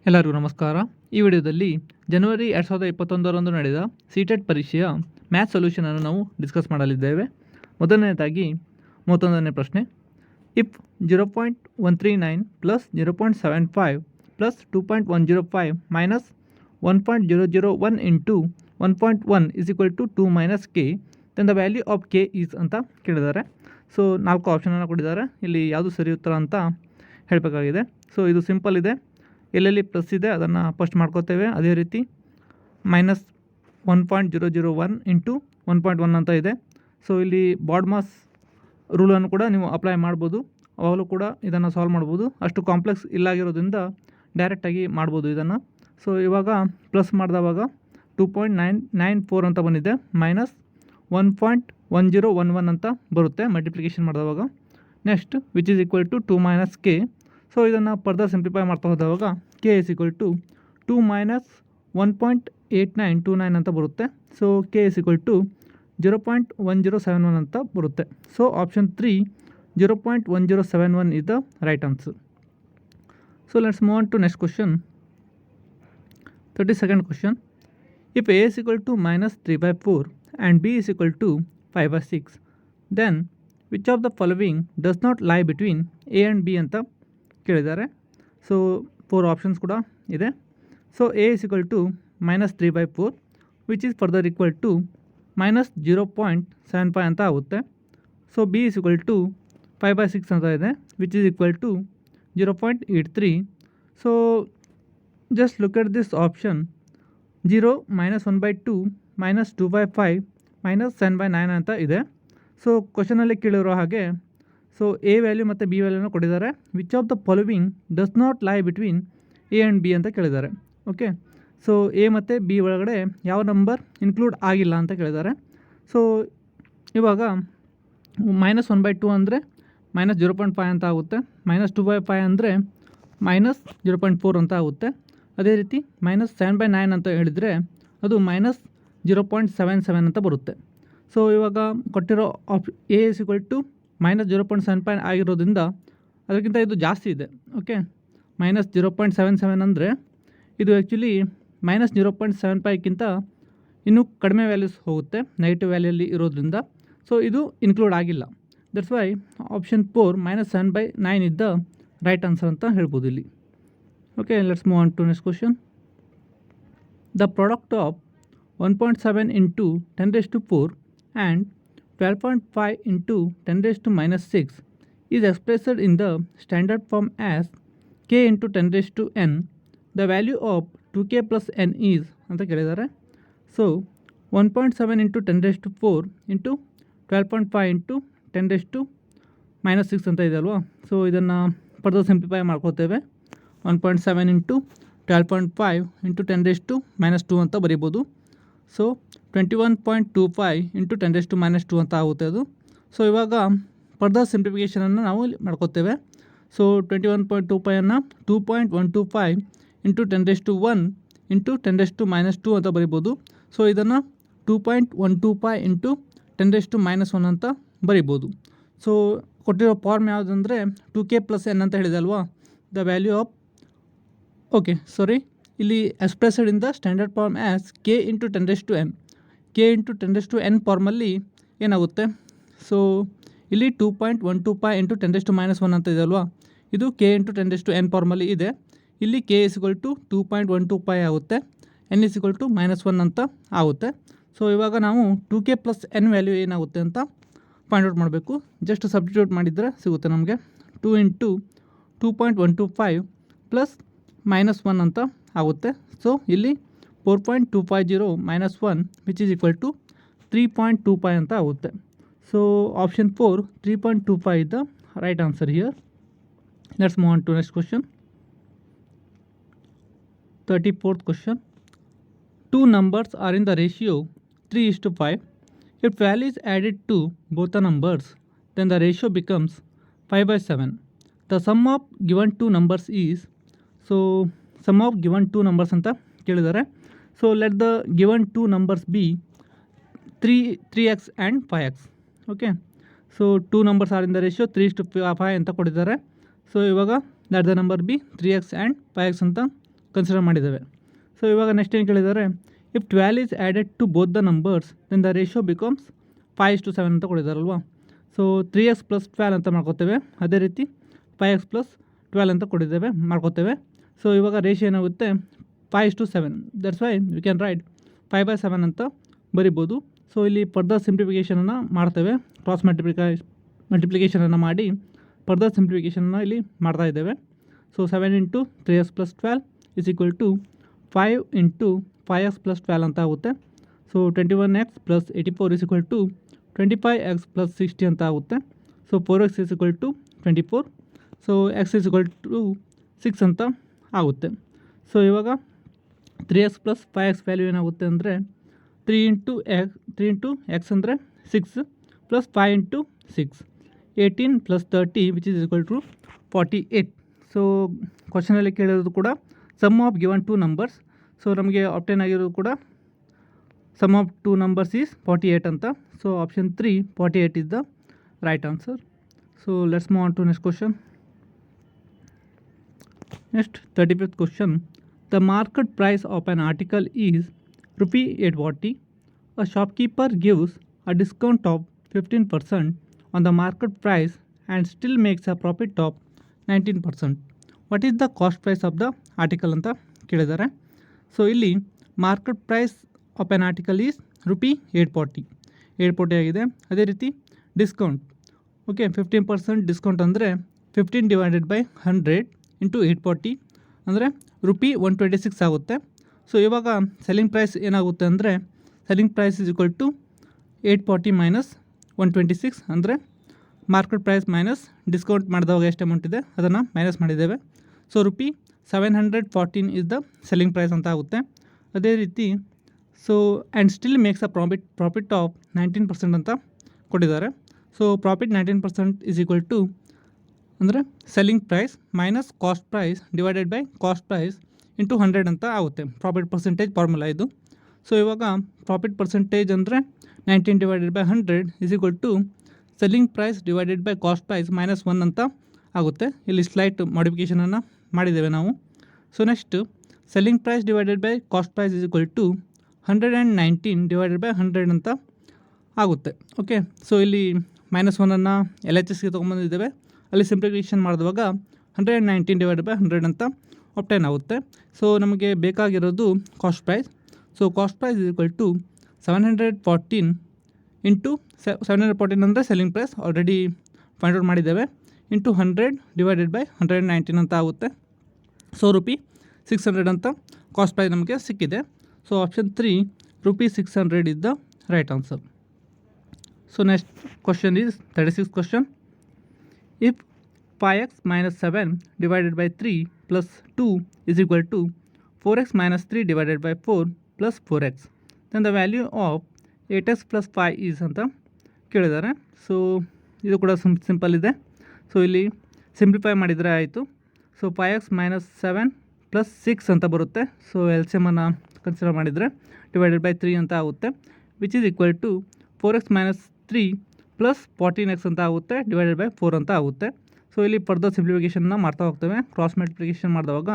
ಎಲ್ಲರಿಗೂ ನಮಸ್ಕಾರ. ಈ ವಿಡಿಯೋದಲ್ಲಿ ಜನವರಿ 2021ರಂದು ನಡೆದ ಸಿಟೆಟ್ ಪರೀಕ್ಷೆಯ ಮ್ಯಾಥ್ಸ್ ಸೊಲ್ಯೂಷನನ್ನು ನಾವು ಡಿಸ್ಕಸ್ ಮಾಡಲಿದ್ದೇವೆ. ಮೊದಲನೇದಾಗಿ 31ನೇ ಪ್ರಶ್ನೆ. If 0.139 plus 0.75 plus 2.105 minus 1.001 into 1.1 is equal to 2 minus k, then the value of k is ಅಂತ ಕೇಳಿದ್ದಾರೆ. ಸೊ 4 ಆಪ್ಷನನ್ನು ಕೊಟ್ಟಿದ್ದಾರೆ. ಇಲ್ಲಿ ಯಾವುದು ಸರಿ ಉತ್ತರ ಅಂತ ಹೇಳಬೇಕಾಗಿದೆ. ಸೊ ಇದು ಸಿಂಪಲ್ ಇದೆ. ಎಲ್ಲೆಲ್ಲಿ ಪ್ಲಸ್ ಇದೆ ಅದನ್ನು ಫಸ್ಟ್ ಮಾಡ್ಕೋತೇವೆ. ಅದೇ ರೀತಿ ಮೈನಸ್ 1.001 ಇಂಟು 1.1 ಅಂತ ಇದೆ. ಸೊ ಇಲ್ಲಿ ಬಾಡ್ ಮಾಸ್ ರೂಲನ್ನು ಕೂಡ ನೀವು ಅಪ್ಲೈ ಮಾಡ್ಬೋದು. ಅವಾಗಲೂ ಕೂಡ ಇದನ್ನು ಸಾಲ್ವ್ ಮಾಡ್ಬೋದು. ಅಷ್ಟು ಕಾಂಪ್ಲೆಕ್ಸ್ ಇಲ್ಲಾಗಿರೋದ್ರಿಂದ ಡೈರೆಕ್ಟಾಗಿ ಮಾಡ್ಬೋದು ಇದನ್ನು. ಸೊ ಇವಾಗ ಪ್ಲಸ್ ಮಾಡಿದವಾಗ 2.994 ಅಂತ ಬಂದಿದೆ, ಮೈನಸ್ 1.1011 ಅಂತ ಬರುತ್ತೆ ಮಲ್ಟಿಪ್ಲಿಕೇಶನ್ ಮಾಡಿದವಾಗ. Next which is equal to 2 minus K. So ಇದನ್ನು ಫರ್ದರ್ ಸಿಂಪ್ಲಿಫೈ ಮಾಡ್ತಾ ಹೋದವಾಗ K is equal to 2 minus 1.8929 ಅಂತ ಬರುತ್ತೆ. So K is equal to 0.1071 ಅಂತ ಬರುತ್ತೆ. So option 3 0.1071 is the right answer. So let's move on to next question. 32nd question. If a is equal to minus 3/4 and b is equal to 5/6, then which of the following does not lie between a and b ಅಂತ ಕೇಳಿದ್ದಾರೆ. So 4 options ಕೂಡ ಇದೆ. So a is equal to minus 3/4 which is further equal to minus 0.75 ಅಂತ ಆಗುತ್ತೆ. So b is equal to 5/6 ಅಂತ ಇದೆ, which is equal to 0.83. So just look at this option. 0 minus 1/2 minus 2/5 minus 7/9 ಅಂತ ಇದೆ. So ಕ್ವಶನಲ್ಲಿ ಕೇಳಿರೋ ಹಾಗೆ so a value ಮತ್ತು ಬಿ ವ್ಯಾಲ್ಯೂನ ಕೊಟ್ಟಿದ್ದಾರೆ. Which of the following does not lie between a and B ಅಂತ ಕೇಳಿದ್ದಾರೆ. ಓಕೆ, ಸೊ ಎ ಮತ್ತು ಬಿ ಒಳಗಡೆ ಯಾವ ನಂಬರ್ ಇನ್ಕ್ಲೂಡ್ ಆಗಿಲ್ಲ ಅಂತ ಕೇಳಿದ್ದಾರೆ. ಸೊ ಇವಾಗ ಮೈನಸ್ 1/2 ಅಂದರೆ ಮೈನಸ್ 0.5 ಅಂತ ಆಗುತ್ತೆ, ಮೈನಸ್ 2/5 ಅಂದರೆ ಮೈನಸ್ 0.4 ಅಂತ ಆಗುತ್ತೆ. ಅದೇ ರೀತಿ ಮೈನಸ್ 7/9 ಅಂತ ಹೇಳಿದರೆ ಅದು ಮೈನಸ್ 0.77 ಅಂತ ಬರುತ್ತೆ. ಸೊ ಇವಾಗ ಕೊಟ್ಟಿರೋ a is equal to minus 0.75 ಆಗಿರೋದ್ರಿಂದ ಅದಕ್ಕಿಂತ ಇದು ಜಾಸ್ತಿ ಇದೆ. ಓಕೆ, ಮೈನಸ್ 0.77 ಅಂದರೆ ಇದು ಆ್ಯಕ್ಚುಲಿ ಮೈನಸ್ 0.75ಕ್ಕಿಂತ ಇನ್ನೂ ಕಡಿಮೆ ವ್ಯಾಲ್ಯೂಸ್ ಹೋಗುತ್ತೆ ನೆಗೆಟಿವ್ ವ್ಯಾಲ್ಯೂಲ್ಲಿ ಇರೋದ್ರಿಂದ. ಸೊ ಇದು ಇನ್ಕ್ಲೂಡ್ ಆಗಿಲ್ಲ. ದಟ್ಸ್ ವೈ ಆಪ್ಷನ್ 4 ಮೈನಸ್ 7/9 ಇದ್ದ ರೈಟ್ ಆನ್ಸರ್ ಅಂತ ಹೇಳ್ಬೋದು ಇಲ್ಲಿ. Okay, let's move on to next question. The product of 1.7 into 10⁴ and 12.5 into 10⁻⁻⁶ is expressed in the standard form as k into 10⁻n. The value of 2k plus n is ಅಂತ ಕೇಳಿದ್ದಾರೆ. So 1.7 into 10⁴ into 12.5 into 10⁻⁻⁶ ಅಂತ ಇದೆ ಅಲ್ವಾ. So ಇದನ್ನು further simplify ಮಾಡ್ಕೋತೇವೆ. 1.7 into 12.5 into 10⁻² ಅಂತ ಬರೀಬೋದು. So 21.25 into 10⁻² ಅಂತ ಆಗುತ್ತೆ ಅದು. ಸೊ ಇವಾಗ ಫರ್ದರ್ ಸಿಂಪ್ಲಿಫಿಕೇಷನನ್ನು ನಾವು ಮಾಡ್ಕೋತೇವೆ. ಸೊ 21.25 2.125 ಇಂಟು 10⁻1 ಇಂಟು 10⁻² ಅಂತ ಬರಿಬೋದು. ಸೊ ಇದನ್ನು 2.125 ಇಂಟು 10⁻1 ಅಂತ ಬರಿಬೋದು. ಸೊ ಕೊಟ್ಟಿರೋ ಫಾರ್ಮ್ ಯಾವುದಂದರೆ 2k ಪ್ಲಸ್ n ಅಂತ ಹೇಳಿದೆ ಅಲ್ವಾ. ದ ವ್ಯಾಲ್ಯೂ ಆಫ್ ಇಲ್ಲಿ expressed in the standard form as k into 10⁻n. K into 10⁻n ಫಾರ್ಮಲ್ಲಿ ಏನಾಗುತ್ತೆ. ಸೊ ಇಲ್ಲಿ 2.125 ಇಂಟು 10⁻1 ಅಂತ ಇದೆ ಅಲ್ವಾ. ಇದು ಕೆ ಇಂಟು 10⁻n ಫಾರ್ಮಲ್ಲಿ ಇದೆ. ಇಲ್ಲಿ ಕೆ ಇಸ್ ಈಕ್ವಲ್ ಟು 2.125 ಆಗುತ್ತೆ, ಎನ್ ಇಸ್ ಈಕ್ವಲ್ ಟು -1 ಅಂತ ಆಗುತ್ತೆ. ಸೊ ಇವಾಗ ನಾವು 2k ಪ್ಲಸ್ ಎನ್ ವ್ಯಾಲ್ಯೂ ಏನಾಗುತ್ತೆ ಅಂತ ಫೈಂಡ್ ಔಟ್ ಮಾಡಬೇಕು. ಜಸ್ಟ್ ಸಬ್ಸ್ಟಿಟ್ಯೂಟ್ ಮಾಡಿದರೆ ಸಿಗುತ್ತೆ ನಮಗೆ. 2 ಇಂಟು 2.125 ಪ್ಲಸ್ -1 ಅಂತ ಆಗುತ್ತೆ. ಸೊ ಇಲ್ಲಿ 4.250 -1 ವಿಚ್ ಈಸ್ ಈಕ್ವಲ್ ಟು 3.25 ಅಂತ ಆಗುತ್ತೆ. So option 4 3.25 is the right answer here. Let's move on to next question. 34th question. Two numbers are in the ratio 3:5. If value is added to both the numbers, then the ratio becomes 5/7. The sum of given two numbers is, so sum of given two numbers ಅಂತ ಕೇಳಿದ್ದಾರೆ. So let the given two numbers be 3x and 5x. Okay, so two numbers are in the ratio 3:5 ಅಂತ ಕೊಟ್ಟಿದ್ದಾರೆ. So ಇವಾಗ let the number be 3x and 5x ಅಂತ consider ಮಾಡಿದ್ದೇವೆ. So ಇವಾಗ next ಏನು ಕೇಳಿದ್ದಾರೆ, if 12 is added to both the numbers then the ratio becomes 5:7 ಅಂತ ಕೊಟ್ಟಿದ್ದಾರಲ್ವಾ. So 3x + 12 ಅಂತ ಮಾಡ್ಕೋತೇವೆ. ಅದೇ ರೀತಿ 5x + 12 ಅಂತ ಕೊಟ್ಟಿದ್ದೇವೆ, ಮಾಡ್ಕೋತೇವೆ. ಸೊ ಇವಾಗ ರೇಷಿಯೋ ಏನಾಗುತ್ತೆ 5:7. That's why we can write 5/7 ಅಂತ ಬರಿಬೋದು. ಸೊ ಇಲ್ಲಿ ಫರ್ದರ್ ಸಿಂಪ್ಲಿಫಿಕೇಷನನ್ನು ಮಾಡ್ತೇವೆ. ಕ್ರಾಸ್ ಮಲ್ಟಿಪ್ಲಿಕೇಷನನ್ನು ಮಾಡಿ ಫರ್ದರ್ ಸಿಂಪ್ಲಿಫಿಕೇಷನನ್ನು ಇಲ್ಲಿ ಮಾಡ್ತಾ ಇದ್ದೇವೆ. So 7 × 3x + 12 is equal to 5 × 5x + 12 ಅಂತ ಆಗುತ್ತೆ. So 21x + 84 is equal to 25x + 60 ಅಂತ ಆಗುತ್ತೆ. So 4x is equal to 24. So x is equal to 6 ಅಂತ ಆಗುತ್ತೆ. ಸೊ ಇವಾಗ 3x + 5x ವ್ಯಾಲ್ಯೂ ಏನಾಗುತ್ತೆ ಅಂದರೆ 3 × x ಅಂದರೆ 6 + 5 × 6 18 + 30 which is equal to 48. So ಕ್ವಶನಲ್ಲಿ ಕೇಳಿರೋದು ಕೂಡ sum of given 2 numbers. So ನಮಗೆ ಆಪ್ಟೇನ್ ಆಗಿರೋದು ಕೂಡ ಸಮ್ ಆಫ್ 2 ನಂಬರ್ಸ್ ಈಸ್ 48 ಅಂತ. So option 3 48 is the right answer. So let's move on to next question. Next 35th question. The market price of an article is rupee 840. A shopkeeper gives a discount of 15% on the market price and still makes a profit of 19%. What is the cost price of the article ಅಂತ ಕೇಳಿದ್ದಾರೆ. So ಇಲ್ಲಿ market price of an article is rupee 840 ಆಗಿದೆ. ಅದೇ ರೀತಿ discount, okay 15% discount ಅಂದರೆ 15 / 100 × 840 ಅಂದರೆ rupee 126 ಆಗುತ್ತೆ. So ಇವಾಗ ಸೆಲ್ಲಿಂಗ್ ಪ್ರೈಸ್ ಏನಾಗುತ್ತೆ ಅಂದರೆ selling price is equal to 840 - 126 ಅಂದರೆ ಮಾರ್ಕೆಟ್ ಪ್ರೈಸ್ ಮೈನಸ್ ಡಿಸ್ಕೌಂಟ್ ಮಾಡಿದವಾಗ ಎಷ್ಟು ಅಮೌಂಟ್ ಇದೆ ಅದನ್ನು ಮೈನಸ್ ಮಾಡಿದ್ದೇವೆ. So rupee 714 is the selling price ಅಂತ ಆಗುತ್ತೆ. ಅದೇ ರೀತಿ so and still makes a profit of 19% ಅಂತ ಕೊಟ್ಟಿದ್ದಾರೆ. So profit 19% is equal to ಅಂದರೆ selling price minus cost price divided by cost price into 100 ಅಂತ ಆಗುತ್ತೆ. ಪ್ರಾಫಿಟ್ ಪರ್ಸೆಂಟೇಜ್ ಫಾರ್ಮುಲಾ ಇದು. ಸೊ ಇವಾಗ ಪ್ರಾಫಿಟ್ ಪರ್ಸೆಂಟೇಜ್ ಅಂದರೆ 19 / 100 is equal to selling price divided by cost price -1 ಅಂತ ಆಗುತ್ತೆ. ಇಲ್ಲಿ ಸ್ಲೈಟ್ ಮಾಡಿಫಿಕೇಷನನ್ನು ಮಾಡಿದ್ದೇವೆ ನಾವು. So next selling price divided by cost price is equal to 119 / 100 ಅಂತ ಆಗುತ್ತೆ. ಓಕೆ, ಸೊ ಇಲ್ಲಿ -1 LHSಗೆ ತೊಗೊಂಬಂದಿದ್ದೇವೆ. ಅಲ್ಲಿ ಸಿಂಪ್ಲಿಫಿಕೇಷನ್ ಮಾಡಿದಾಗ 119 / 100 ಅಂತ ಆಪ್ಟೇನ್ ಆಗುತ್ತೆ. ಸೊ ನಮಗೆ ಬೇಕಾಗಿರೋದು cost price. So cost price is equal to 714 into 714 ಅಂದರೆ selling price already find out ಮಾಡಿದ್ದೇವೆ ಇಂಟು 100 / 119 ಅಂತ ಆಗುತ್ತೆ. ಸೊ ರುಪಿ 600 ಅಂತ ಕಾಸ್ಟ್ ಪ್ರೈಸ್ ನಮಗೆ ಸಿಕ್ಕಿದೆ. So option 3 rupee 600 is the right answer. So next question is 36th question. If 5x - 7 divided by 3 plus 2 is equal to 4x - 3 divided by 4 plus 4x, then the value of 8x plus 5 is ಅಂತ ಕೇಳಿದ್ದಾರೆ. So ಇದು ಕೂಡ simple ಇದೆ. So ಇಲ್ಲಿ simplify ಮಾಡಿದರೆ ಆಯಿತು. So 5x - 7 + 6 ಅಂತ ಬರುತ್ತೆ. ಸೊ LCM ಅನ್ನು ಕನ್ಸಿಡರ್ ಮಾಡಿದರೆ ಡಿವೈಡೆಡ್ ಬೈ 3 ಅಂತ ಆಗುತ್ತೆ, which is equal to 4x - 3 + 14x ಅಂತ ಆಗುತ್ತೆ ಡಿವೈಡೆಡ್ ಬೈ 4 ಅಂತ ಆಗುತ್ತೆ. ಸೊ ಇಲ್ಲಿ ಫರ್ದರ್ ಸಿಂಪ್ಲಿಫಿಕೇಷನ್ನ ಮಾಡ್ತಾ ಹೋಗ್ತೇವೆ. ಕ್ರಾಸ್ ಮಲ್ಟಿಪ್ಲಿಕೇಷನ್ ಮಾಡಿದಾಗ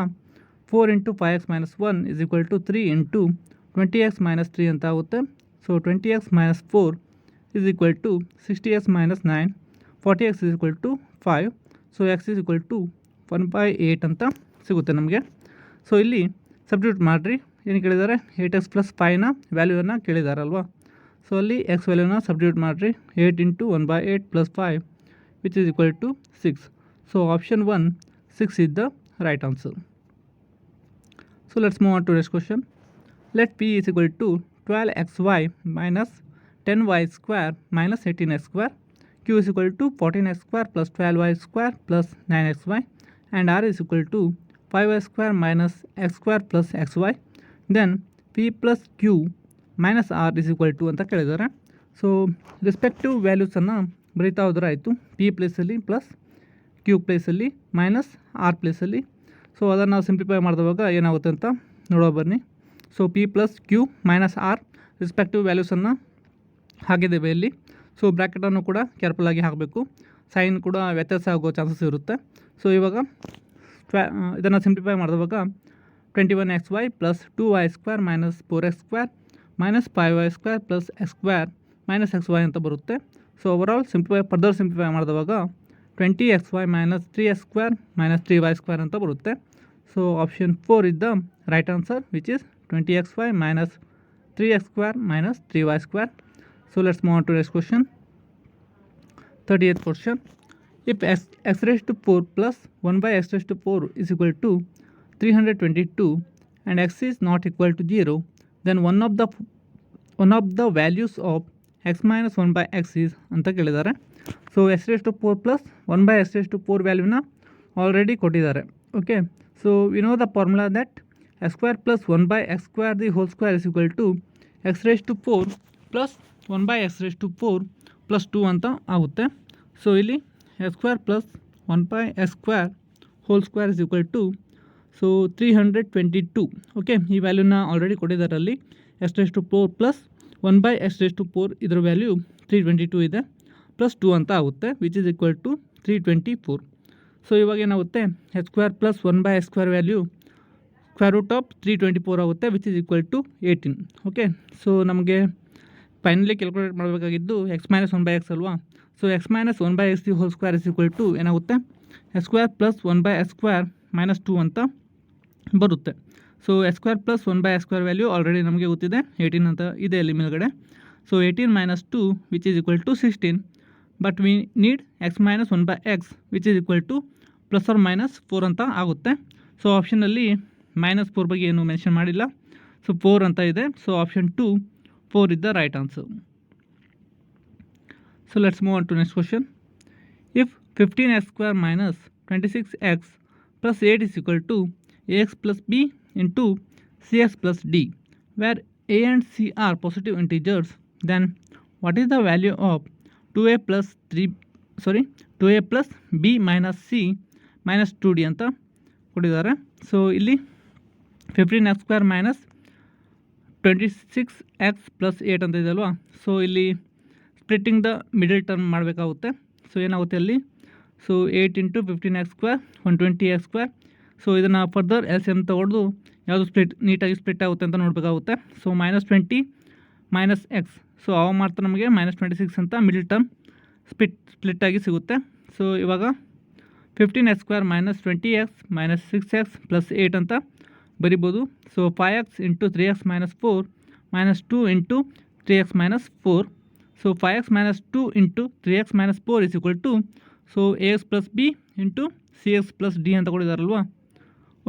4 × 5x - 1 is equal to 3 × 20x - 3 ಅಂತ ಆಗುತ್ತೆ. So 20x - 4 is equal to 60x - 9, 40x is equal to 5. So x is equal to 1/8 ಅಂತ ಸಿಗುತ್ತೆ ನಮಗೆ. ಸೊ ಇಲ್ಲಿ ಸಬ್ಸ್ಟಿಟ್ಯೂಟ್ ಮಾಡಿರಿ. ಏನು ಕೇಳಿದ್ದಾರೆ, 8x + 5ನ ವ್ಯಾಲ್ಯೂವನ್ನು ಕೇಳಿದಾರಲ್ವಾ. ಸೊ ಅಲ್ಲಿ x ವ್ಯಾಲ್ಯೂನ ಸಬ್ಸ್ಟಿಟ್ಯೂಟ್ ಮಾಡಿರಿ. 8 × 1/8 + 5 which is equal to 6. So option 1 6 is the right answer. So let's move on to next question. Let p is equal to 12xy minus 10y square minus 18x square. Q is equal to 14x square plus 12y square plus 9xy, and r is equal to 5y square minus x square plus xy. Then p plus q minus r is equal to ಅಂತ ಕೇಳಿದ್ದಾರೆ. So respective ವ್ಯಾಲ್ಯೂಸನ್ನು ಬರೀತಾ ಹೋದ್ರೆ ಆಯಿತು. P ಪ್ಲೇಸಲ್ಲಿ plus Q ಪ್ಲೇಸಲ್ಲಿ minus R ಪ್ಲೇಸಲ್ಲಿ. So ಅದನ್ನು simplify ಮಾಡಿದವಾಗ ಏನಾಗುತ್ತೆ ಅಂತ ನೋಡೋ ಬನ್ನಿ. So P plus Q minus R respective ವ್ಯಾಲ್ಯೂಸನ್ನು ಹಾಕಿದ್ದೇವೆ ಇಲ್ಲಿ. ಸೊ ಬ್ರ್ಯಾಕೆಟನ್ನು ಕೂಡ ಕೇರ್ಫುಲ್ಲಾಗಿ ಹಾಕಬೇಕು. ಸೈನ್ ಕೂಡ ವ್ಯತ್ಯಾಸ ಆಗೋ ಚಾನ್ಸಸ್ ಇರುತ್ತೆ. ಸೊ ಇವಾಗ ಇದನ್ನು ಸಿಂಪ್ಲಿಫೈ ಮಾಡಿದವಾಗ 21xy plus 2y² minus 4x² minus 5y² plus x² minus xy ಅಂತ ಬರುತ್ತೆ. ಸೊ ಓವರಾಲ್ ಸಿಂಪ್ಲಿಫೈ ಮಾಡಿದವಾಗ 20xy minus 3x² minus 3y² ಅಂತ ಬರುತ್ತೆ. So option 4 is the right answer which is 20xy minus 3x² minus 3y². So let's move on to next question. 38th question. If x raised to 4 plus 1 by x raised to 4 is equal to 322 and x is not equal to 0, then one of the values of x minus 1 by x is ಅಂತ ಕೇಳಿದ್ದಾರೆ. So x raised to 4 plus 1 by x raised to 4 ವ್ಯಾಲ್ಯೂನ already ಕೊಟ್ಟಿದ್ದಾರೆ. Okay, so we know the formula that x square plus 1 by x square the whole square is equal to x raised to 4 plus 1 by x raised to 4 plus 2 ಅಂತ ಆಗುತ್ತೆ. So ಇಲ್ಲಿ x square plus 1 by x square whole square is equal to 322. Okay, ಈ ವ್ಯಾಲ್ಯೂನ already ಕೊಟ್ಟಿದ್ದಾರೆ ಅಲ್ಲಿ. x raised to 4 plus 1 by x raised to 4 ಇದರ value 322 ಇದೆ, plus 2 ಅಂತ ಆಗುತ್ತೆ which is equal to 324. So ಇವಾಗ ಏನಾಗುತ್ತೆ, x square plus 1 by x square value square root of 324 ಆಗುತ್ತೆ which is equal to 18. Okay, so ನಮಗೆ finally calculate ಮಾಡಬೇಕಾಗಿದ್ದು x minus 1 by x ಅಲ್ವಾ. So x minus 1 by x the whole square is equal to ಏನಾಗುತ್ತೆ, x square plus 1 by x square minus 2 ಅಂತ ಬರುತ್ತೆ. So x square plus 1 by x square value already ನಮಗೆ ಗೊತ್ತಿದೆ 18 ಅಂತ ಇದೆ ಅಲ್ಲಿ ಮೇಲ್ಗಡೆ. So 18 minus 2 which is equal to 16, but we need x minus 1 by x which is equal to plus r minus 4 ಅಂತ ಆಗುತ್ತೆ. ಸೊ ಆಪ್ಷನಲ್ಲಿ ಮೈನಸ್ 4 ಬಗ್ಗೆ ಏನು ಮೆನ್ಷನ್ ಮಾಡಿಲ್ಲ, ಸೊ 4 ಅಂತ ಇದೆ. So option 2 4 is the right answer. So let's move on to next question. If 15x square minus 26x plus 8 is equal to ax plus b into cx plus d, where a and c are positive integers, then what is the value of 2a plus b minus c minus 2d ಅಂತ ಕೊಟ್ಟಿದ್ದಾರೆ. So ಇಲ್ಲಿ 15x square minus 26x plus 8 ಅಂತ ಇದೆ ಅಲ್ವಾ. So ಇಲ್ಲಿ splitting the middle term ಮಾಡಬೇಕಾಗುತ್ತೆ. So ಏನಾಗುತ್ತೆ ಅಲ್ಲಿ, so 8 into 15x square 120x square. So ಇದನ್ನು ಫರ್ದರ್ LCM ತೊಗೊಳ್ದು ಯಾವುದು ನೀಟಾಗಿ ಸ್ಪ್ಲಿಟ್ ಆಗುತ್ತೆ ಅಂತ ನೋಡಬೇಕಾಗುತ್ತೆ. ಸೊ -20 ಮೈನಸ್ ಎಕ್ಸ್, ಸೊ ಅವ ಮಾಡ್ತಾ ನಮಗೆ -26 ಅಂತ ಮಿಡಲ್ ಟರ್ಮ್ ಸ್ಪ್ಲಿಟ್ಟಾಗಿ ಸಿಗುತ್ತೆ. ಸೊ ಇವಾಗ 15x square minus 20x minus 6x plus 8 ಅಂತ ಬರಿಬೋದು. So 5x into 3x minus 4 minus 2 into 3x minus 4. So 5x minus 2 into 3x minus 4 is equal to so ax plus B into cx plus d ಅಂತ ಕೊಟ್ಟಿದ್ದಾರಲ್ವಾ.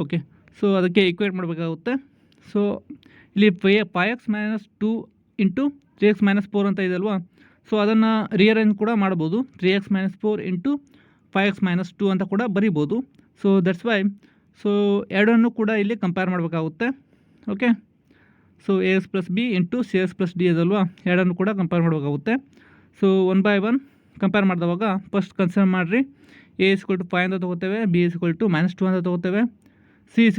Okay, so ಅದಕ್ಕೆ equate ಮಾಡಬೇಕಾಗುತ್ತೆ. So ಇಲ್ಲಿ 5x minus 2 into 3x minus 4 ಅಂತ ಇದೆ ಅಲ್ವಾ. So ಅದನ್ನು rearrange ಕೂಡ ಮಾಡ್ಬೋದು, 3x minus 4 into 5x minus 2 ಅಂತ ಕೂಡ ಬರಿಬೋದು. ಸೊ ದಟ್ಸ್ ವೈ ಸೊ ಎರಡನ್ನು ಕೂಡ ಇಲ್ಲಿ ಕಂಪೇರ್ ಮಾಡಬೇಕಾಗುತ್ತೆ. Okay, so ax plus B into cx plus D ಅದಲ್ವಾ, ಎರಡನ್ನು ಕೂಡ ಕಂಪೇರ್ ಮಾಡಬೇಕಾಗುತ್ತೆ. ಸೊ 1 by 1 ಕಂಪೇರ್ ಮಾಡಿದವಾಗ ಫಸ್ಟ್ ಕನ್ಸಿಡರ್ ಮಾಡಿರಿ, a = 5 ಅಂತ ತೊಗೋತೇವೆ, b = -2 ಅಂತ ತೊಗೋತೇವೆ, c =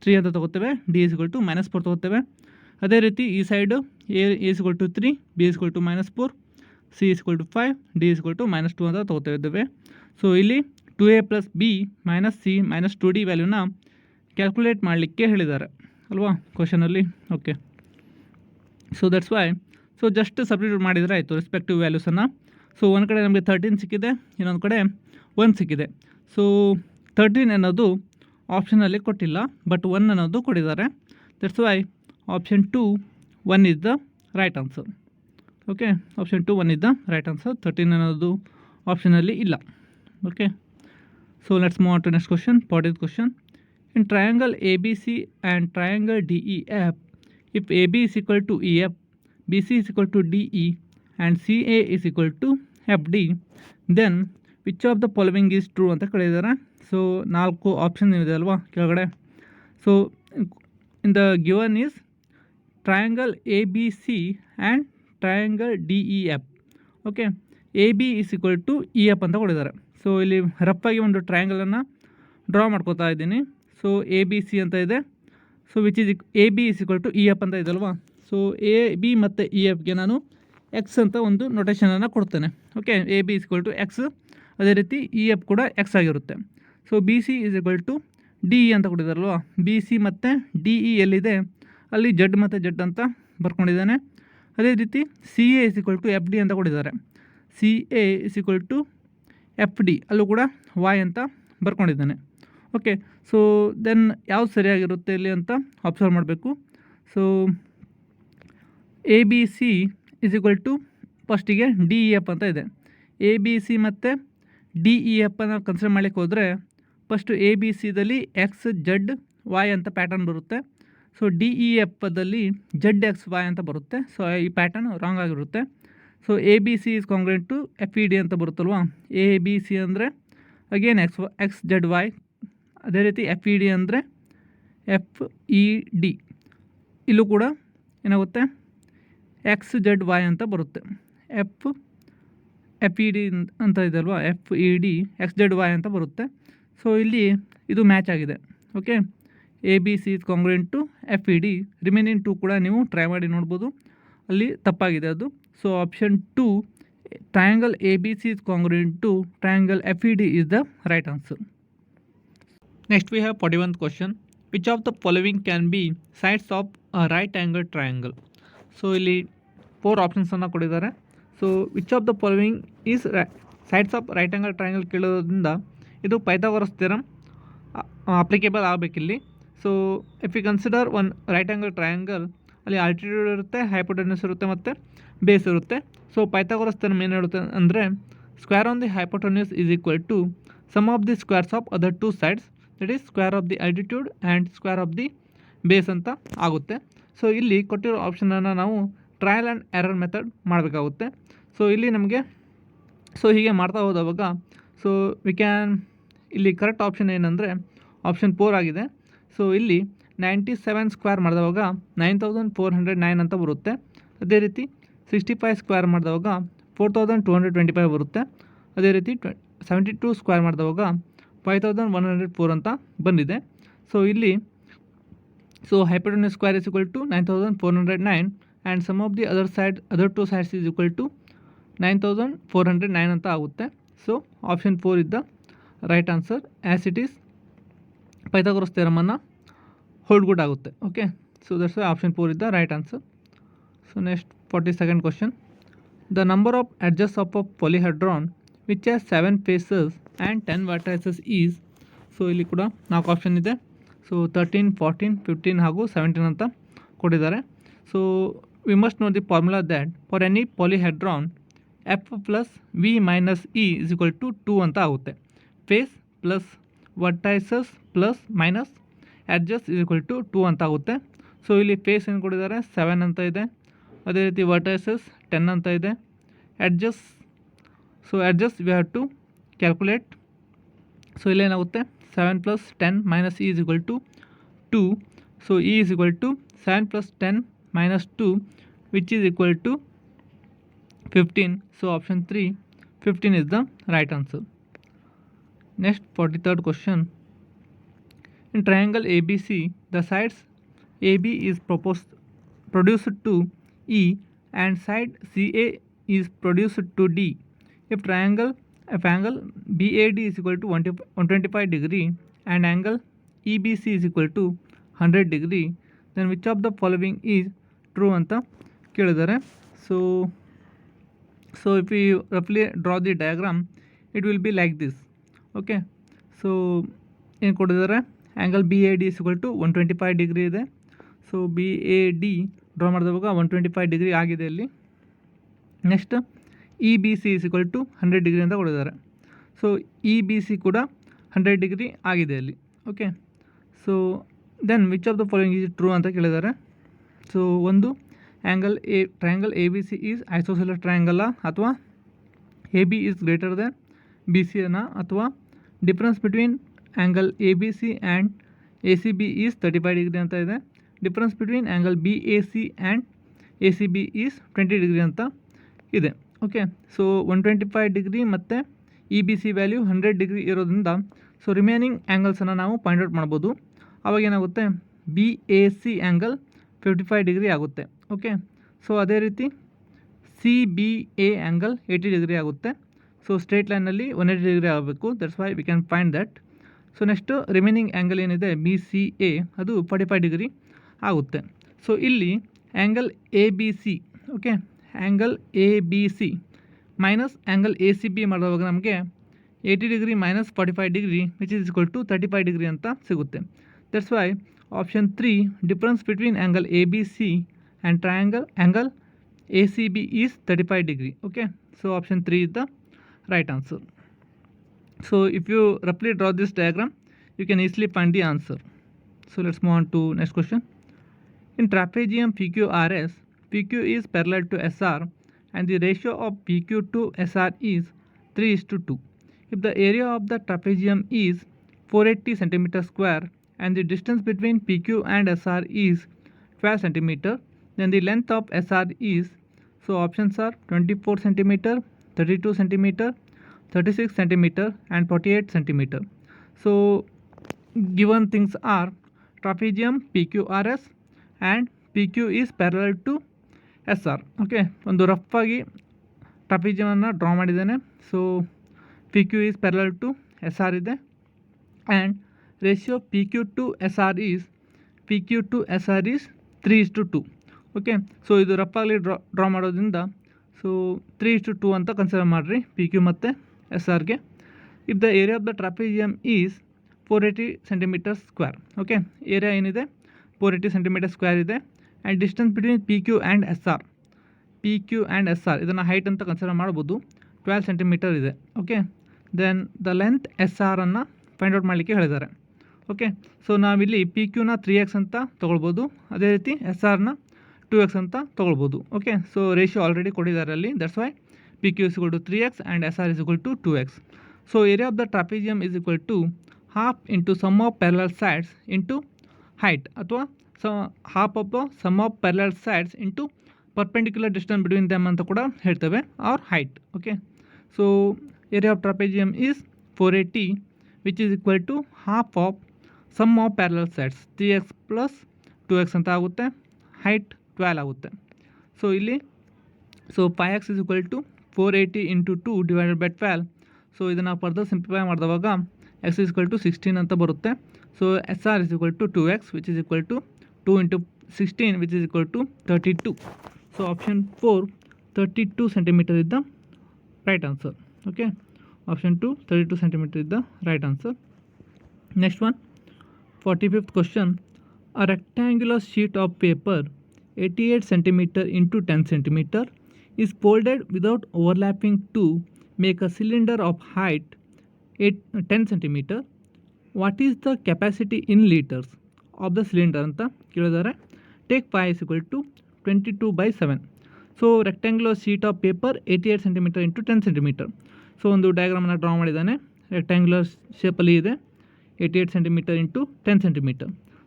3 ಅಂತ ತೊಗೋತೇವೆ, d = -4 ತೊಗೋತೇವೆ. ಅದೇ ರೀತಿ ಈ side a = 3, b = -4, c = 5, d = -2 ಅಂತ ತೊಗೋತೇವೆ. ಸೊ ಇಲ್ಲಿ 2a plus B minus C minus 2d ವ್ಯಾಲ್ಯೂನ ಕ್ಯಾಲ್ಕುಲೇಟ್ ಮಾಡಲಿಕ್ಕೆ ಹೇಳಿದ್ದಾರೆ ಅಲ್ವಾ ಕ್ವಶನಲ್ಲಿ. Okay, so that's why so just substitute ಮಾಡಿದರೆ ಆಯಿತು ರೆಸ್ಪೆಕ್ಟಿವ್ ವ್ಯಾಲ್ಯೂಸನ್ನು. ಸೊ ಒಂದು ಕಡೆ ನಮಗೆ 13 ಸಿಕ್ಕಿದೆ, ಇನ್ನೊಂದು ಕಡೆ 1 ಸಿಕ್ಕಿದೆ. ಸೊ 13 ಅನ್ನೋದು ಆಪ್ಷನಲ್ಲಿ ಕೊಟ್ಟಿಲ್ಲ, ಬಟ್ 1 ಅನ್ನೋದು ಕೊಟ್ಟಿದ್ದಾರೆ. That's why option 2 1 is the right answer. Okay, option 2 1 is the right answer. 13 ಅನ್ನೋದು ಆಪ್ಷನಲ್ಲಿ ಇಲ್ಲ. Okay, so let's move on to next question. 40th question. In triangle ABC and triangle DEF, if AB is equal to EF, BC is equal to DE and CA is equal to FD, then which of the following is true ಅಂತ ಕೇಳಿದ್ದಾರೆ. So 4 option ಇದೆ ಅಲ್ವಾ ಕೆಳಗಡೆ. So in the given is triangle ABC and triangle DEF. Okay, AB is equal to EF ಅಂತ ಕೊಟ್ಟಿದ್ದಾರೆ. So ಇಲ್ಲಿ ರಫಾಗಿ ಒಂದು ಟ್ರಯಾಂಗಲನ್ನು draw ಮಾಡ್ಕೋತಾ ಇದ್ದೀನಿ. ಸೊ ABC ಅಂತ ಇದೆ. So which is AB is equal to EF ಅಂತ ಇದಲ್ವಾ. ಸೊ AB ಮತ್ತು EFಗೆ ನಾನು ಎಕ್ಸ್ ಅಂತ ಒಂದು ನೊಟೇಷನನ್ನು ಕೊಡ್ತೇನೆ. Okay, AB is equal to X, ಅದೇ ರೀತಿ EF ಕೂಡ X ಆಗಿರುತ್ತೆ. So BC is equal to D E ಅಂತ ಕೊಟ್ಟಿದ್ದಾರಲ್ವ, ಬಿ ಸಿ ಮತ್ತು ಡಿ ಇ ಎಲ್ಲಿದೆ ಅಲ್ಲಿ ಜಡ್ ಮತ್ತು ಜಡ್ ಅಂತ ಬರ್ಕೊಂಡಿದ್ದಾನೆ. ಅದೇ ರೀತಿ C A is equal to F D ಅಂತ ಕೊಟ್ಟಿದ್ದಾರೆ. C A is equal to F D ಅಲ್ಲೂ ಕೂಡ ವಾಯ್ ಅಂತ ಬರ್ಕೊಂಡಿದ್ದಾನೆ. ಓಕೆ, ಸೊ ದೆನ್ ಯಾವ್ದು ಸರಿಯಾಗಿರುತ್ತೆ ಇಲ್ಲಿ ಅಂತ ಅಬ್ಸರ್ವ್ ಮಾಡಬೇಕು. So A B C is equal to ಫಸ್ಟಿಗೆ ಡಿ ಇ ಎಫ್ ಅಂತ ಇದೆ. ಎ ಬಿ ಸಿ ಮತ್ತು ಡಿ ಇ ಎಫ್ ಅನ್ನು ಕನ್ಸಿಡರ್ ಮಾಡಲಿಕ್ಕೆ ಹೋದರೆ ಫಸ್ಟು ಎ ಬಿ ಸಿದಲ್ಲಿ ಎಕ್ಸ್ ಜಡ್ ವಾಯ್ ಅಂತ ಪ್ಯಾಟರ್ನ್ ಬರುತ್ತೆ. ಸೊ ಡಿ ಇ ಎಫ್ದಲ್ಲಿ ಜಡ್ ಎಕ್ಸ್ ವಾಯ್ ಅಂತ ಬರುತ್ತೆ. ಸೊ ಈ ಪ್ಯಾಟರ್ನ್ ರಾಂಗ್ ಆಗಿರುತ್ತೆ. So A B C is congruent to F E D ಅಂತ ಬರುತ್ತಲ್ವ. ಎ ಬಿ ಸಿ ಅಂದರೆ ಅಗೇನ್ ಎಕ್ಸ್ ಜಡ್ ವಾಯ್. ಅದೇ ರೀತಿ ಎಫ್ ಇ ಡಿ ಅಂದರೆ ಎಫ್ ಇ ಡಿ. ಇಲ್ಲೂ ಕೂಡ ಏನಾಗುತ್ತೆ ಎಕ್ಸ್ ಜಡ್ ವಾಯ್ ಅಂತ ಬರುತ್ತೆ. ಎಫ್ ಇ ಡಿ ಅಂತ ಇದೆ ಅಲ್ವಾ, F E D X Z Y ಅಂತ ಬರುತ್ತೆ. ಸೊ ಇಲ್ಲಿ ಇದು ಮ್ಯಾಚ್ ಆಗಿದೆ. Okay, A B C is congruent to F E D. Remaining two ಕೂಡ ನೀವು ಟ್ರೈ ಮಾಡಿ ನೋಡ್ಬೋದು, ಅಲ್ಲಿ ತಪ್ಪಾಗಿದೆ ಅದು. So option 2 triangle A B C is congruent to triangle F E D is the right answer. Next we have 41th question. Which of the following can be sides of a right angle triangle? So ಇಲ್ಲಿ 4 ಆಪ್ಷನ್ಸನ್ನು ಕೊಟ್ಟಿದ್ದಾರೆ. So which of the following is sides of right angle triangle ಕೇಳೋದ್ರಿಂದ ಇದು Pythagoras theorem applicable ಆಗಬೇಕಿಲ್ಲಿ. So if you consider one right angle triangle, ಅಲ್ಲಿ altitude ಇರುತ್ತೆ, hypotenuse ಇರುತ್ತೆ ಮತ್ತು ಬೇಸ್ ಇರುತ್ತೆ. ಸೊ ಪೈಥಾಗರಸ್ ಥಿಯರಮ್ ಏನು ಹೇಳುತ್ತೆ ಅಂದರೆ square on the hypotenuse is equal to sum of the squares of other 2 sides, that is square of the altitude and square of the base ಅಂತ ಆಗುತ್ತೆ. So ಇಲ್ಲಿ ಕೊಟ್ಟಿರೋ ಆಪ್ಷನನ್ನು ನಾವು ಟ್ರಯಲ್ ಆ್ಯಂಡ್ ಎರರ್ ಮೆಥಡ್ ಮಾಡಬೇಕಾಗುತ್ತೆ. ಸೊ ಇಲ್ಲಿ ನಮಗೆ ಹೀಗೆ ಮಾಡ್ತಾ ಹೋದವಾಗ ಸೊ ವಿ ಕ್ಯಾನ್, ಇಲ್ಲಿ ಕರೆಕ್ಟ್ ಆಪ್ಷನ್ ಏನಂದರೆ ಆಪ್ಷನ್ 4 ಆಗಿದೆ. ಸೊ ಇಲ್ಲಿ 97 ಸ್ಕ್ವೇರ್ ಮಾಡಿದವಾಗ 9409 ಅಂತ ಬರುತ್ತೆ. ಅದೇ ರೀತಿ 65 ಸ್ಕ್ವೇರ್ ಮಾಡಿದವಾಗ 4225 ಬರುತ್ತೆ. ಅದೇ ರೀತಿ 72 ಸ್ಕ್ವೇರ್ ಮಾಡಿದವಾಗ 5104 ಅಂತ ಬಂದಿದೆ. ಸೊ ಇಲ್ಲಿ hypotenuse square is equal to 9409 and sum of the other 2 sides is equal to 9409 ಅಂತ ಆಗುತ್ತೆ. So option 4 is the right answer as it is Pythagoras ಥಿಯರಮನ್ನು ಹೋಲ್ಡ್ ಗುಡ್ ಆಗುತ್ತೆ. Okay, so that's why option 4 is the right answer. So next 42nd question. The number of edges of a polyhedron which has 7 faces and 10 vertices is, so ಇಲ್ಲಿ ಕೂಡ 4 option ಇದೆ. So 13, 14, 15 ಹಾಗೂ 17 ಅಂತ ಕೊಟ್ಟಿದ್ದಾರೆ. So we must know the formula that for any polyhedron F plus V minus E is equal to 2 ಅಂತ ಆಗುತ್ತೆ. Face plus vertices plus minus edges is equal to 2 ಅಂತ ಆಗುತ್ತೆ. ಸೊ ಇಲ್ಲಿ ಫೇಸ್ ಏನು ಕೊಟ್ಟಿದ್ದಾರೆ 7 ಅಂತ ಇದೆ. ಅದೇ ರೀತಿ ವರ್ಟೈಸಸ್ 10 ಅಂತ ಇದೆ. Edges we have to calculate. So ಇಲ್ಲೇನಾಗುತ್ತೆ 7 plus 10 minus e is equal to 2. So e is equal to 7 plus 10 minus 2, which is equal to 15. So option 3, 15 is the right answer. Next 43rd question. In triangle ABC, the sides AB is produced to E and side CA is produced to D. If angle BAD is equal to 125 degree and angle EBC is equal to 100 degree, then which of the following is true ಅಂತ ಕೇಳಿದ್ದಾರೆ. So if we roughly draw the diagram, it will be like this. Okay, so ಏನು ಕೊಟ್ಟಿದ್ದಾರೆ, angle BAD is equal to 125 degree ಇದೆ. So BAD draw ಮಾಡಿದವಾಗ 125 degree ಆಗಿದೆ ಇಲ್ಲಿ. Next EBC is equal to 100 degree ಅಂತ ಕೊಟ್ಟಿದ್ದಾರೆ. ಸೊ EBC ಕೂಡ 100 degree ಆಗಿದೆ ಅಲ್ಲಿ. Okay, so then which of the following is true ಅಂತ ಕೇಳಿದ್ದಾರೆ. ಸೊ ಒಂದು ಟ್ರಯಾಂಗಲ್ ABC ಈಸ್ ಐಸೋಸೆಲಸ್ ಟ್ರಯಾಂಗಲ್ಲ, ಅಥವಾ AB is greater than BC ಅನ್ನ, ಅಥವಾ difference between angle ABC and ACB is 35 degree ಅಂತ ಇದೆ. Difference between angle BAC and ACB is 20 degree ಅಂತ ಇದೆ. ಓಕೆ, ಸೊ 125 ಡಿಗ್ರಿ ಮತ್ತು EBC ವ್ಯಾಲ್ಯೂ 100 ಡಿಗ್ರಿ ಇರೋದ್ರಿಂದ ಸೊ ರಿಮೈನಿಂಗ್ ಆ್ಯಂಗಲ್ಸನ್ನು ನಾವು ಪಾಯಿಂಟ್ ಔಟ್ ಮಾಡ್ಬೋದು. ಆವಾಗ ಏನಾಗುತ್ತೆ, BAC ಆ್ಯಂಗಲ್ 55 ಡಿಗ್ರಿ ಆಗುತ್ತೆ. ಓಕೆ, ಸೊ ಅದೇ ರೀತಿ CBA ಆ್ಯಂಗಲ್ 80 ಡಿಗ್ರಿ ಆಗುತ್ತೆ. ಸೊ ಸ್ಟ್ರೇಟ್ ಲೈನಲ್ಲಿ 180 ಡಿಗ್ರಿ ಆಗಬೇಕು. That's why we can find that so next remaining angle ಏನಿದೆ ಬಿ ಸಿ ಎ ಅದು 45 ಡಿಗ್ರಿ ಆಗುತ್ತೆ. ಸೊ ಇಲ್ಲಿ angle A B C, okay, angle A B C minus angle A C B ಮಾಡುವಾಗ ನಮಗೆ 80 degree minus 45 degree which is equal to 35 degree ಅಂತ ಸಿಗುತ್ತೆ. That's why option 3 difference between angle A B C and triangle angle ACB is 35 degree. Okay, so option 3 is the right answer. So if you roughly draw this diagram, you can easily find the answer. So let's move on to next question. In trapezium PQRS, PQ is parallel to SR and the ratio of PQ to SR is 3:2. If the area of the trapezium is 480 cm square and the distance between PQ and SR is 12 cm, then the length of SR is, so options are 24 cm, 32 cm, 36 cm and 48 cm. So given things are trapezium PQRS and PQ is parallel to SR. Okay, ಒಂದು rough ಆಗಿ ಟ್ರಾಪಿಜಿಯಮನ್ನು draw ಮಾಡಿದ್ದೇನೆ. So PQ is parallel to SR ಇದೆ and ratio PQ to SR is 3:2. Okay, so ಇದು ರಫಾಗಲಿ draw ಮಾಡೋದ್ರಿಂದ so 3:2 ಅಂತ consider ಮಾಡಿರಿ P Q ಮತ್ತು ಎಸ್ ಆರ್ಗೆ. If the area of the trapezium is 480 centimetre square. Okay, area ಏನಿದೆ 480 centimetre square ಇದೆ and distance between P Q and S R ಇದನ್ನು ಹೈಟ್ ಅಂತ ಕನ್ಸಿಡರ್ ಮಾಡ್ಬೋದು 12 ಸೆಂಟಿಮೀಟರ್ ಇದೆ. Okay, then the length S ಆರನ್ನು find out ಮಾಡಲಿಕ್ಕೆ ಹೇಳಿದ್ದಾರೆ. Okay, so ನಾವಿಲ್ಲಿ ಪಿ ಕ್ಯೂನ 3x ಅಂತ ತೊಗೊಳ್ಬೋದು, ಅದೇ ರೀತಿ ಎಸ್ ಆರ್ನ 2x ಅಂತ ತೊಗೊಳ್ಬೋದು. ಓಕೆ, ಸೊ ರೇಷಿಯೋ ಆಲ್ರೆಡಿ ಕೊಟ್ಟಿದ್ದಾರೆ ಅಲ್ಲಿ, that's why P Q is equal to 3x and S R is equal to 2x. So area of the trapezium is equal to half into sum of parallel sides into height, ಅಥವಾ half of the sum of parallel sides into perpendicular distance between them ಅಂತ ಕೂಡ ಹೇಳ್ತೇವೆ, or height. Okay, so area of trapezium is 480 which is equal to half of sum of parallel sides 3x plus 2x ಅಂತ ಆಗುತ್ತೆ, height 12 ಆಗುತ್ತೆ. So ಇಲ್ಲಿ 5x is equal to 480 into 2 divided by 12. So ಇದನ್ನು further simplify ಮಾಡಿದವಾಗ x is equal to 16 ಅಂತ ಬರುತ್ತೆ. So S R is equal to 2x which is equal to 2 into 16 which is equal to 32. So option 4 32 centimetre ಇದ್ದ right answer. Okay, option 2 32 centimetre ಇದ್ದ right answer. Next one, 45th question. A rectangular sheet of paper 88 cm into 10 cm is folded without overlapping to make a cylinder of height 10 cm. What is the capacity in liters of the cylinder ಅಂತ ಕೇಳಿದ್ದಾರೆ. Take 5 is equal to 22/7. So rectangular sheet of paper 88 cm into 10 cm. So ಒಂದು ಡಯಾಗ್ರಾಮನ್ನು draw ಮಾಡಿದ್ದಾನೆ, rectangular ಶೇಪಲ್ಲಿ ಇದೆ, 88 cm into 10 cm.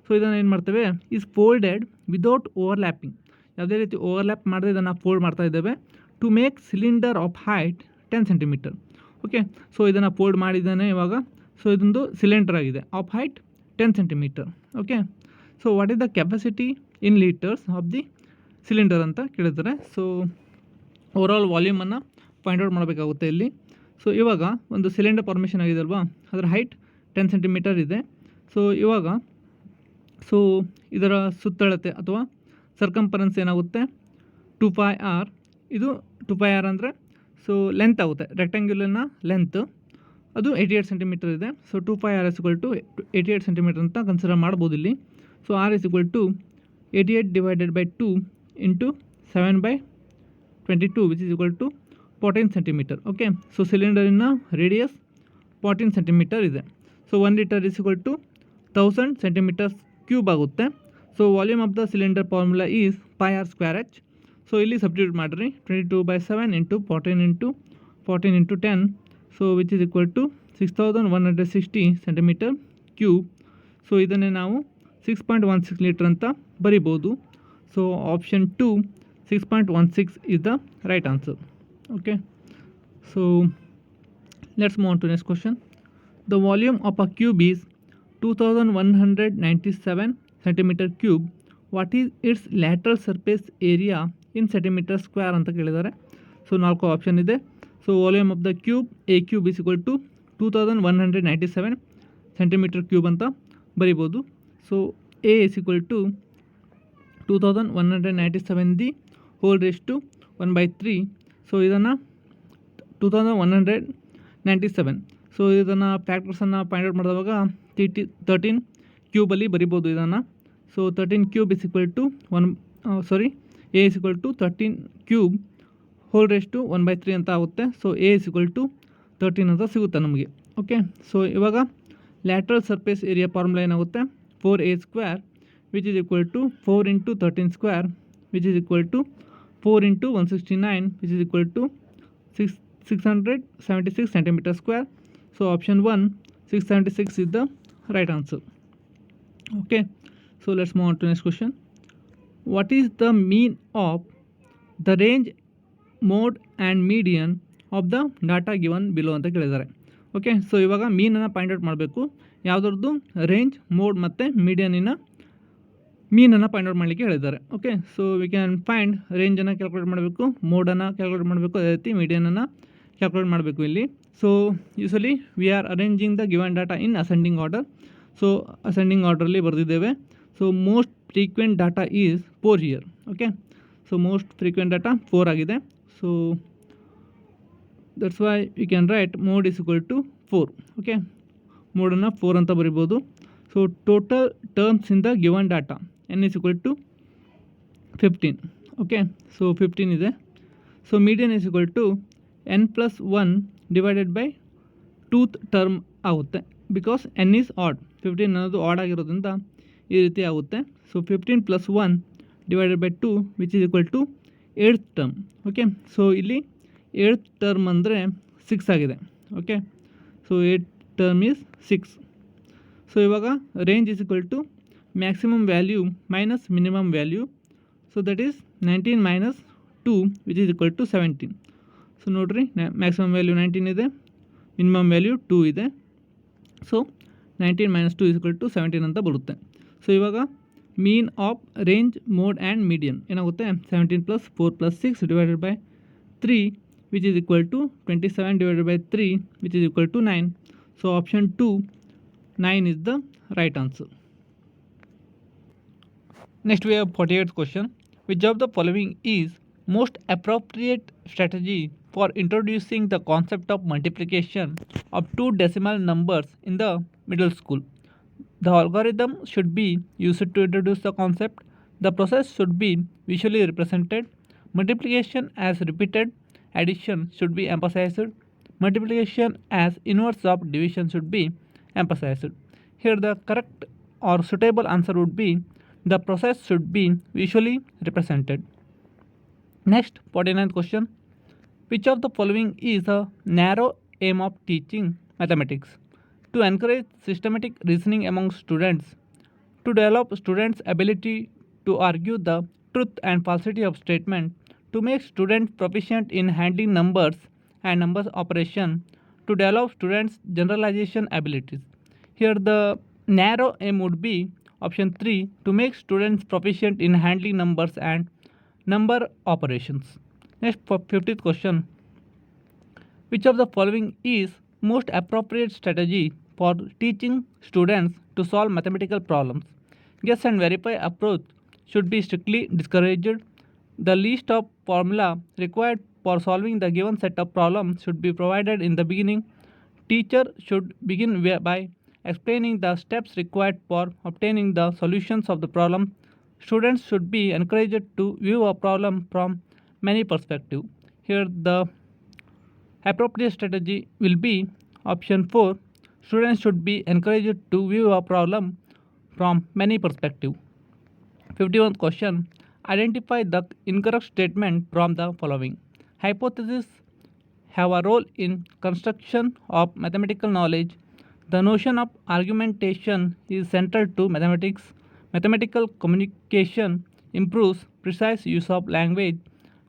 So ಇದನ್ನು ಏನು ಮಾಡ್ತೇವೆ, is folded without overlapping, ಯಾವುದೇ ರೀತಿ ಓವರ್ಲ್ಯಾಪ್ ಮಾಡದೆ ಇದನ್ನು ಫೋಲ್ಡ್ ಮಾಡ್ತಾ ಇದ್ದೇವೆ to make cylinder of height 10 cm. Okay, so ಇದನ್ನು ಫೋಲ್ಡ್ ಮಾಡಿದ್ದಾನೆ ಇವಾಗ. ಸೊ ಇದೊಂದು ಸಿಲಿಂಡರ್ ಆಗಿದೆ of height 10 cm. Okay, so what is the capacity in litres of the cylinder ಅಂತ ಕೇಳಿದ್ದಾರೆ. ಸೊ ಓವರಾಲ್ ವಾಲ್ಯೂಮನ್ನು ಫೈಂಡ್ ಔಟ್ ಮಾಡಬೇಕಾಗುತ್ತೆ ಇಲ್ಲಿ. ಸೊ ಇವಾಗ ಒಂದು ಸಿಲಿಂಡರ್ ಫಾರ್ಮೇಷನ್ ಆಗಿದೆ ಅಲ್ವಾ, ಅದರ ಹೈಟ್ 10 cm ಇದೆ. ಸೊ ಇವಾಗ ಸೊ ಇದರ ಸುತ್ತಳತೆ ಅಥವಾ ಸರ್ಕಂಫರೆನ್ಸ್ ಏನಾಗುತ್ತೆ 2πr. ಇದು 2πr ಅಂದರೆ ಸೊ ಲೆಂತ್ ಆಗುತ್ತೆ, ರೆಕ್ಟ್ಯಾಂಗ್ಯುಲರ್ನ ಲೆಂತ್ ಅದು 88 cm ಇದೆ. So 2πr is equal to 88 cm ಅಂತ ಕನ್ಸಿಡರ್ ಮಾಡ್ಬೋದು ಇಲ್ಲಿ. So r is equal to 88 divided by 2 into 7/22 which is equal to 14 cm. Okay, so ಸಿಲಿಂಡರಿನ ರೇಡಿಯಸ್ 14 cm ಇದೆ. So 1 litre is equal to 1000 cm³ ಆಗುತ್ತೆ. So volume of the cylinder formula is πr²h. So ಇಲ್ಲಿ substitute ಮಾಡಿರಿ, 22/7 into 14 into 10, so which is equal to 6160 cm³. So ಇದನ್ನೇ ನಾವು 6.16 litre ಅಂತ ಬರಿಬೋದು. So option 2 6.16 is the right answer. Okay, so let's move on to next question. The volume of a cube is 2197 cm³. What is its lateral surface area in centimeter square ಅಂತ ಕೇಳಿದ್ದಾರೆ. So 4 option ಇದೆ. So volume of the cube a cube is equal to 2197 centimetre cube ಅಂತ ಬರಿಬೋದು. So a is equal to 2197 the whole raise to 1/3. So ಇದನ್ನು 2197. So ಇದನ್ನು ಫ್ಯಾಕ್ಟರ್ಸನ್ನು find out ಮಾಡಿದಾಗ 13 ಕ್ಯೂಬಲ್ಲಿ ಬರಿಬೋದು ಇದನ್ನು. So 13 cube is equal to a is equal to 13 cube whole raise to 1/3 ಅಂತ ಆಗುತ್ತೆ. So a is equal to 13 ಅಂತ ಸಿಗುತ್ತೆ ನಮಗೆ. ಓಕೆ, ಸೊ ಇವಾಗ ಲ್ಯಾಟ್ರಲ್ ಸರ್ಫೇಸ್ ಏರಿಯಾ ಫಾರ್ಮುಲಾ ಏನಾಗುತ್ತೆ, 4a² which is equal to 4 × 13² which is equal to 4 × 169 which is equal to 676 cm². So option 1 676 is the right answer. Okay, so let's move on to next question. What is the mean of the range, mode and median of the data given below ಅಂತ ಕೇಳಿದ್ದಾರೆ. Okay, so ಇವಾಗ ಮೀನನ್ನು find out ಮಾಡಬೇಕು. ಯಾವುದ್ರದ್ದು range, mode ಮತ್ತು ಮೀಡಿಯನಿನ ಮೀನನ್ನು find out ಮಾಡಲಿಕ್ಕೆ ಹೇಳಿದ್ದಾರೆ. Okay, so we can find ರೇಂಜನ್ನು ಕ್ಯಾಲ್ಕುಲೇಟ್ ಮಾಡಬೇಕು, ಮೋಡನ್ನು ಕ್ಯಾಲ್ಕುಲೇಟ್ ಮಾಡಬೇಕು, ಅದೇ ರೀತಿ ಮೀಡಿಯನನ್ನು ಕ್ಯಾಲ್ಕುಲೇಟ್ ಮಾಡಬೇಕು ಇಲ್ಲಿ. So usually we are arranging the given data in ascending order. So ascending ಆರ್ಡ್ರಲ್ಲಿ ಬರೆದಿದ್ದೇವೆ. So most frequent data is 4 here. Okay, so most frequent data 4 ಆಗಿದೆ. So that's why you can write mode is equal to 4. Okay, ಮೋಡನ್ನು 4 ಅಂತ ಬರಿಬೋದು. So total terms in the given data n is equal to 15. Okay, so 15 ಇದೆ. So median is equal to n+1 divided by 2th term ಆಗುತ್ತೆ. Because n is odd, 15 ಅನ್ನೋದು odd ಆಗಿರೋದ್ರಿಂದ ಈ ರೀತಿ ಆಗುತ್ತೆ. So 15 + 1 divided by 2 which is equal to 8th term. Okay, so ಇಲ್ಲಿ 8th term ಅಂದರೆ 6 ಆಗಿದೆ. Okay, so 8th term is 6. So ಇವಾಗ range is equal to maximum value minus minimum value. So that is 19 - 2 which is equal to 17. So ನೋಡಿರಿ, maximum value 19 ಇದೆ, minimum value 2 ಇದೆ. So 19 - 2 is equal to 17 ಅಂತ ಬರುತ್ತೆ. So ಇವಾಗ mean of range, mode and median ಏನಾಗುತ್ತೆ, 17 + 4 + 6 divided by 3 which is equal to 27 divided by 3 which is equal to 9. So option 2 9 is the right answer. Next we have 48th question. Which of the following is most appropriate strategy for introducing the concept of multiplication of two decimal numbers in the middle school? The algorithm should be used to introduce the concept. The process should be visually represented. Multiplication as repeated addition should be emphasized. Multiplication as inverse of division should be emphasized. Here the correct or suitable answer would be the process should be visually represented. Next, 49th question. Which of the following is a narrow aim of teaching mathematics? To encourage systematic reasoning among students, to develop students' ability to argue the truth and falsity of statement, to make students proficient in handling numbers and numbers operation, to develop students' generalization abilities. Here the narrow aim would be option 3, to make students proficient in handling numbers and number operations. Next, for 50th question. Which of the following is most appropriate strategy for teaching students to solve mathematical problems? Guess and verify approach should be strictly discouraged. The list of formula required for solving the given set of problems should be provided in the beginning. Teacher should begin by explaining the steps required for obtaining the solutions of the problem. Students should be encouraged to view a problem from many perspectives. Here the appropriate strategy will be option 4. Students should be encouraged to view a problem from many perspectives. 51st question. Identify the incorrect statement from the following. Hypotheses have a role in construction of mathematical knowledge. The notion of argumentation is central to mathematics. Mathematical communication improves precise use of language.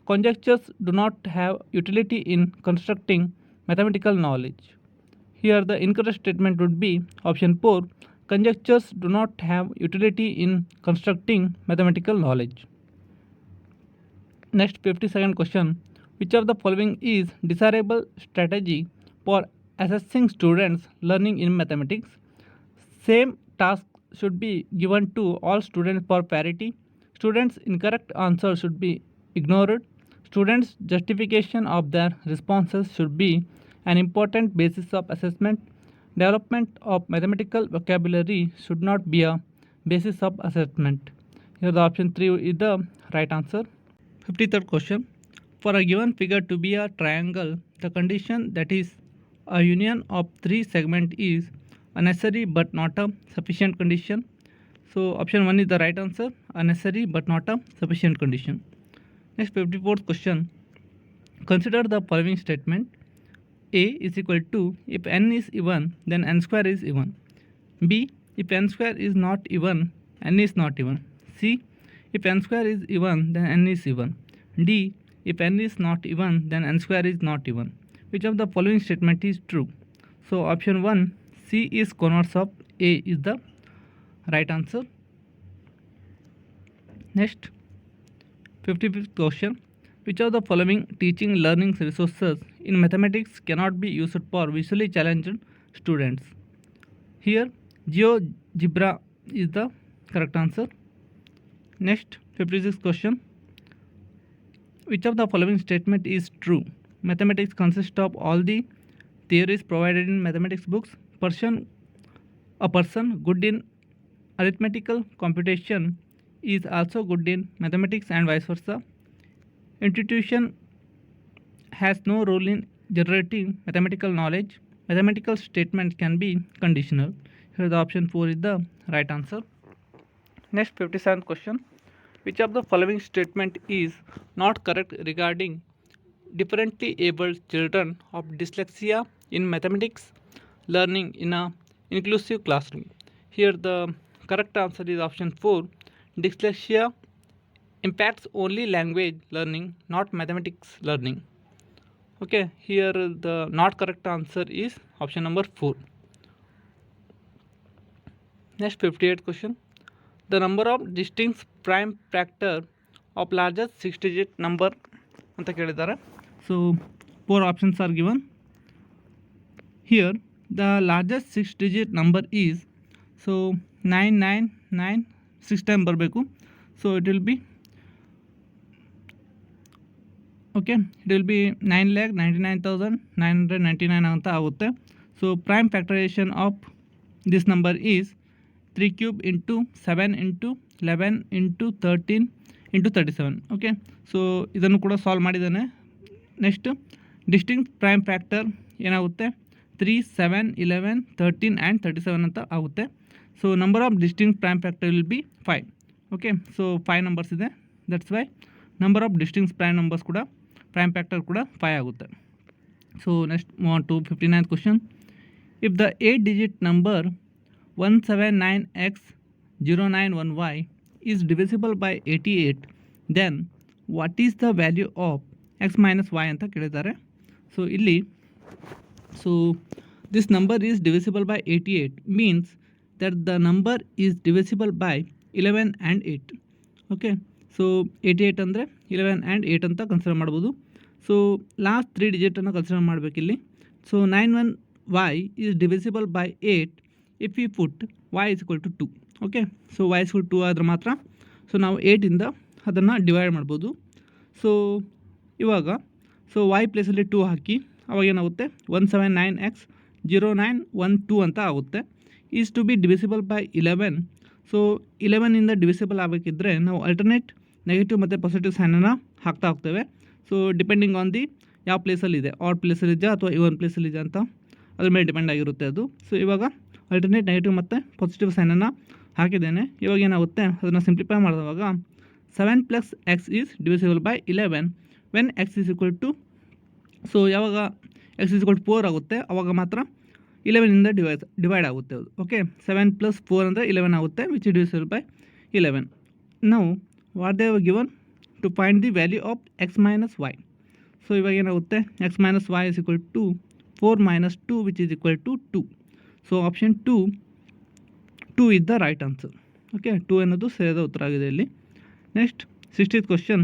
Conjectures do not have utility in constructing mathematical knowledge. Here the incorrect statement would be option 4. Conjectures do not have utility in constructing mathematical knowledge. Next, 52nd question. Which of the following is desirable strategy for assessing students' learning in mathematics? Same task should be given to all students for parity. Students' incorrect answer should be ignored. Students' justification of their responses should be an important basis of assessment. Development of mathematical vocabulary should not be a basis of assessment. Here the option 3 is the right answer. 53rd question. For a given figure to be a triangle, the condition that is a union of three segments is a necessary but not a sufficient condition. So option 1 is the right answer, a necessary but not a sufficient condition. Next, 54th question. Consider the following statement. A is equal to, if n is even, then n square is even. B, if n square is not even, n is not even. C, if n square is even, then n is even. D, if n is not even, then n square is not even. Which of the following statement is true? So option 1, C is converse of A is the right answer. Next, 55th question. Which of the following teaching learning resources in mathematics cannot be used for visually challenged students? Here, GeoGebra is the correct answer. Next, 56th question. Which of the following statement is true? Mathematics consists of all the theories provided in mathematics books. A person good in arithmetical computation is also good in mathematics and vice versa. Intuition has no role in generating mathematical knowledge. Mathematical statements can be conditional. Here the option 4 is the right answer. Next, 57th question. Which of the following statement is not correct regarding differently abled children of dyslexia in mathematics learning in a inclusive classroom? Here the correct answer is option 4. Dyslexia impacts only language learning, not mathematics learning. Okay, here the not correct answer is option number 4. Next, 58th question. The number of distinct prime factor of largest 6-digit number ಅಂತ ಕೇಳಿದ್ದಾರೆ. So 4 options are given. Here the largest 6-digit number is, so 999 6 time ಬರಬೇಕು. So it will be, okay, it will be 9,99,999 ಅಂತ ಆಗುತ್ತೆ. So prime factorization of this number is 3 cube into 7 into 11 into 13 into 37. Okay, so ಇದನ್ನು ಕೂಡ solve ಮಾಡಿದ್ದಾನೆ. Next distinct prime factor ಏನಾಗುತ್ತೆ, 3, 7, 11, 13 and 37 ಅಂತ ಆಗುತ್ತೆ. So number of distinct prime factor will be 5. Okay, so 5 numbers ಇದೆ, that's why number of distinct prime numbers ಕೂಡ prime factor ಕೂಡ 5 ಆಗುತ್ತೆ. So next move on to 59th question. If the 8-digit number 179x091y is divisible by 88, then what is the value of x minus y ಅಂತ ಕೇಳಿದ್ದಾರೆ. So ಇಲ್ಲಿ, so this number is divisible by 88 means that the number is divisible by 11 and 8. Okay, so 88 ಅಂದರೆ 11 and 8 ಅಂತ consider ಮಾಡ್ಬೋದು. So last 3 ಡಿಜಿಟನ್ನು consider ಮಾಡಬೇಕಿಲ್ಲಿ. So 91y is divisible by 8 if we put y is equal to 2. Okay, so y is equal to 2 ಆದರೆ ಮಾತ್ರ so ನಾವು 8ಇಂದ ಅದನ್ನು divide ಮಾಡ್ಬೋದು. ಸೊ ಇವಾಗ ಸೊ y ಪ್ಲೇಸಲ್ಲಿ 2 ಹಾಕಿ ಅವಾಗ ಏನಾಗುತ್ತೆ, 179x0912 ಅಂತ ಆಗುತ್ತೆ. Is to be divisible by 11. So 11ಇಂದ ಡಿವಿಸಿಬಲ್ ಆಗಬೇಕಿದ್ರೆ ನಾವು ಅಲ್ಟರ್ನೇಟ್ ನೆಗೆಟಿವ್ ಮತ್ತು ಪಾಸಿಟಿವ್ ಸೈನನ್ನು ಹಾಕ್ತಾ ಹೋಗ್ತೇವೆ. ಸೊ ಡಿಪೆಂಡಿಂಗ್ ಆನ್ ದಿ ಯಾವ ಪ್ಲೇಸಲ್ಲಿದೆ, ಆಡ್ ಪ್ಲೇಸಲ್ಲಿದೆ ಅಥವಾ ಇವನ್ ಪ್ಲೇಸಲ್ಲಿದೆ ಅಂತ ಅದ್ರ ಮೇಲೆ ಡಿಪೆಂಡ್ ಆಗಿರುತ್ತೆ ಅದು. ಸೊ ಇವಾಗ ಅಲ್ಟರ್ನೇಟ್ ನೆಗೆಟಿವ್ ಮತ್ತು ಪಾಸಿಟಿವ್ ಸೈನನ್ನು ಹಾಕಿದ್ದೇನೆ. ಇವಾಗ ಏನಾಗುತ್ತೆ, ಅದನ್ನು ಸಿಂಪ್ಲಿಫೈ ಮಾಡಿದಾಗ 7 + x is divisible by 11 when x is equal to, so ಯಾವಾಗ x ಈಸ್ ಈಕ್ವಲ್ ಟು 4 ಆಗುತ್ತೆ ಅವಾಗ ಮಾತ್ರ 11ಇಂದ ಡಿವೈಡ್ ಆಗುತ್ತೆ ಅದು. ಓಕೆ, 7 + 4 ಅಂದರೆ 11 ಆಗುತ್ತೆ, ವಿಚ್ ಇಸ್ ಡಿವಿಸಿಬಲ್ ಬೈ 11. ನಾವು what they have given to find the value of x minus y. So ಇವಾಗ ಏನಾಗುತ್ತೆ, x minus y is equal to 4 minus 2 which is equal to 2. So option 2 is the right answer. Okay, 2 ಅನ್ನೋದು ಸರಿಯಾದ ಉತ್ತರ ಆಗಿದೆ ಇಲ್ಲಿ. Next 60th question.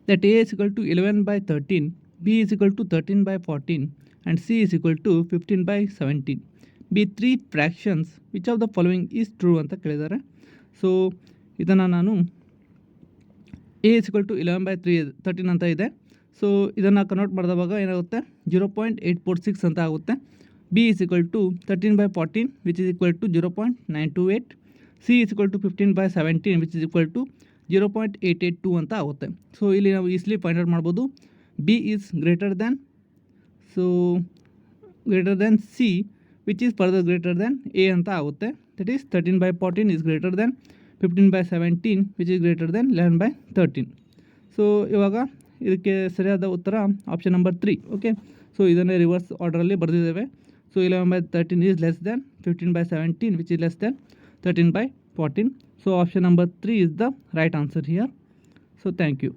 That a is equal to 11/13, b is equal to 13/14 and c is equal to 15/17 B 3 fractions which of the following is true ಅಂತ ಕೇಳಿದ್ದಾರೆ. So ಇದನ್ನು ನಾನು A is equal to 11/13 ಅಂತ ಇದೆ. ಸೊ ಇದನ್ನು convert ಮಾಡಿದವಾಗ ಏನಾಗುತ್ತೆ 0.846 ಅಂತ ಆಗುತ್ತೆ. B is equal to 13/14 which is equal to 0.928. C is equal to 15/17 which is equal to 0.882 ಅಂತ ಆಗುತ್ತೆ. ಸೊ ಇಲ್ಲಿ ನಾವು ಈಸ್ಲಿ ಫೈಂಡ್ ಔಟ್ ಮಾಡ್ಬೋದು. B is greater than C which is further greater than A ಅಂತ ಆಗುತ್ತೆ. That is 13/14 is greater than 15/17 which is greater than 11/13. So ಇವಾಗ ಇದಕ್ಕೆ ಸರಿಯಾದ ಉತ್ತರ ಆಪ್ಷನ್ ನಂಬರ್ 3. ಓಕೆ, ಸೊ ಇದನ್ನೇ ರಿವರ್ಸ್ ಆರ್ಡರಲ್ಲಿ ಬರೆದಿದ್ದೇವೆ. So 11/13 is less than 15/17 which is less than 13/14. So option number 3 is the right answer here. So thank you.